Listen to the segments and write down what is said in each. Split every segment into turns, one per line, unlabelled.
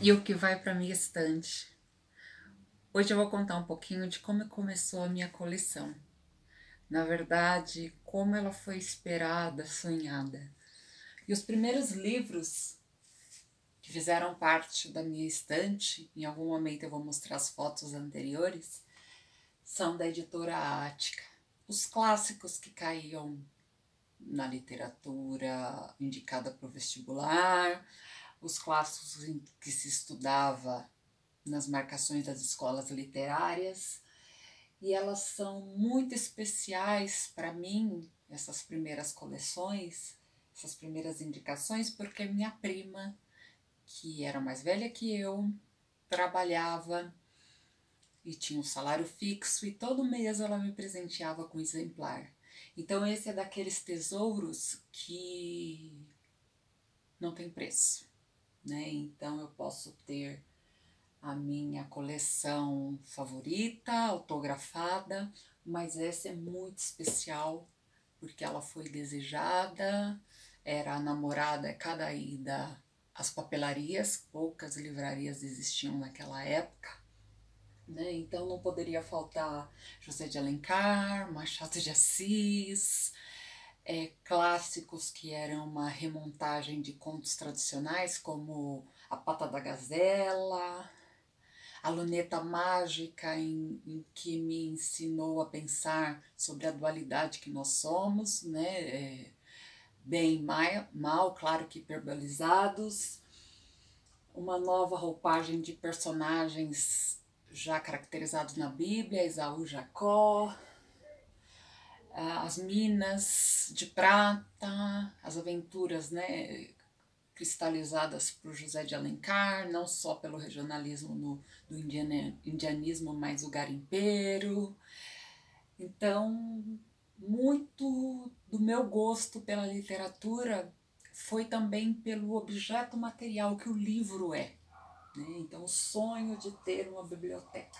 E o que vai para minha estante. Hoje eu vou contar um pouquinho de como começou a minha coleção. Na verdade, como ela foi esperada, sonhada. E os primeiros livros que fizeram parte da minha estante, em algum momento eu vou mostrar as fotos anteriores, são da editora Ática. Os clássicos que caíam na literatura indicada para o vestibular, os clássicos em que se estudava nas marcações das escolas literárias, e elas são muito especiais para mim, essas primeiras coleções, essas primeiras indicações, porque minha prima, que era mais velha que eu, trabalhava e tinha um salário fixo e todo mês ela me presenteava com um exemplar. Então esse é daqueles tesouros que não tem preço, né? Então eu posso ter a minha coleção favorita, autografada, mas essa é muito especial porque ela foi desejada, era a namorada cada ida às papelarias, poucas livrarias existiam naquela época, né? Então não poderia faltar José de Alencar, Machado de Assis, clássicos que eram uma remontagem de contos tradicionais como A Pata da Gazela, A Luneta Mágica, em que me ensinou a pensar sobre a dualidade que nós somos, né? Bem e mal, claro que hiperbolizados, uma nova roupagem de personagens já caracterizados na Bíblia, Esaú, Jacó, as Minas de Prata, as aventuras, né, cristalizadas por José de Alencar, não só pelo regionalismo do indianismo, mas o garimpeiro. Então, muito do meu gosto pela literatura foi também pelo objeto material que o livro é, né? Então, o sonho de ter uma biblioteca.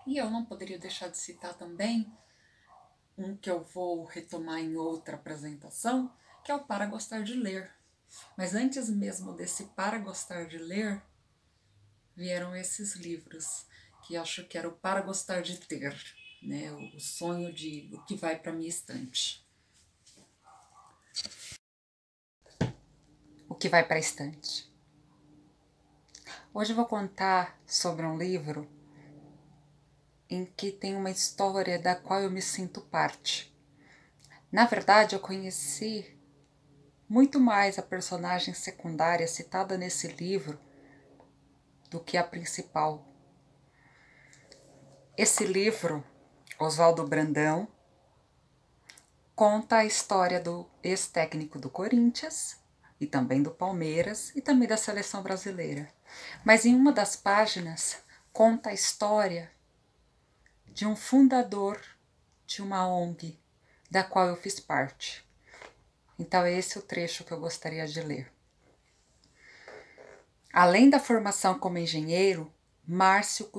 E eu não poderia deixar de citar também um que eu vou retomar em outra apresentação, que é o Para Gostar de Ler. Mas antes mesmo desse Para Gostar de Ler, vieram esses livros, que acho que era o Para Gostar de Ter, né? O sonho de o que vai para minha estante. O que vai para a estante. Hoje eu vou contar sobre um livro em que tem uma história da qual eu me sinto parte. Na verdade, eu conheci muito mais a personagem secundária citada nesse livro do que a principal. Esse livro, Oswaldo Brandão, conta a história do ex-técnico do Corinthians e também do Palmeiras e também da seleção brasileira. Mas em uma das páginas conta a história de um fundador de uma ONG da qual eu fiz parte. Então esse é o trecho que eu gostaria de ler. Além da formação como engenheiro, Márcio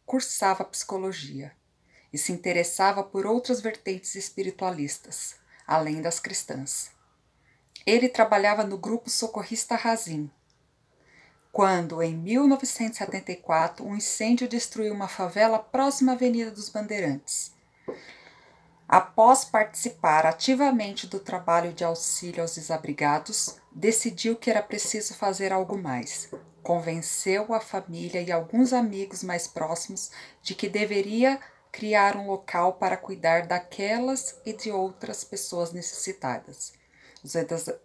cursava psicologia e se interessava por outras vertentes espiritualistas, além das cristãs. Ele trabalhava no grupo socorrista Razim, quando, em 1974, um incêndio destruiu uma favela próxima à Avenida dos Bandeirantes. Após participar ativamente do trabalho de auxílio aos desabrigados, decidiu que era preciso fazer algo mais. Convenceu a família e alguns amigos mais próximos de que deveria criar um local para cuidar daquelas e de outras pessoas necessitadas.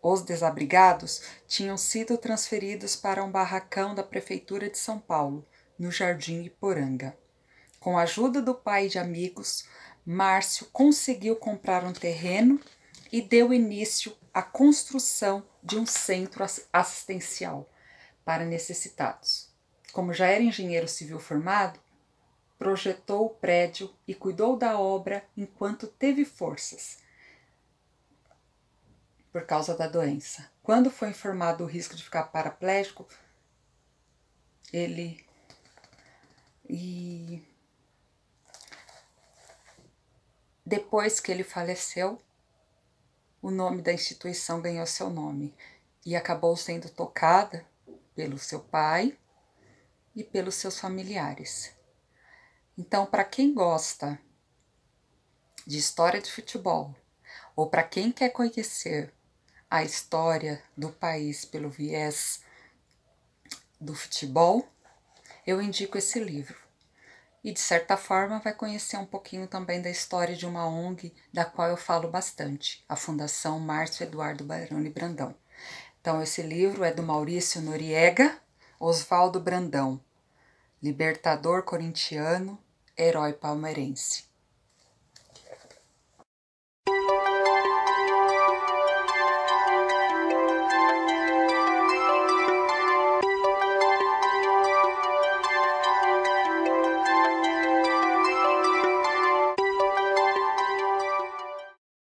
Os desabrigados tinham sido transferidos para um barracão da Prefeitura de São Paulo, no Jardim Iporanga. Com a ajuda do pai e de amigos, Márcio conseguiu comprar um terreno e deu início à construção de um centro assistencial para necessitados. Como já era engenheiro civil formado, projetou o prédio e cuidou da obra enquanto teve forças, por causa da doença. Quando foi informado do risco de ficar paraplégico, depois que ele faleceu, o nome da instituição ganhou seu nome. e acabou sendo tocada pelo seu pai e pelos seus familiares. Então, para quem gosta de história de futebol, ou para quem quer conhecer a história do país pelo viés do futebol, eu indico esse livro. E, de certa forma, vai conhecer um pouquinho também da história de uma ONG da qual eu falo bastante, a Fundação Márcio Eduardo Baroni Brandão. Então, esse livro é do Maurício Noriega, Oswaldo Brandão, libertador corintiano, herói palmeirense.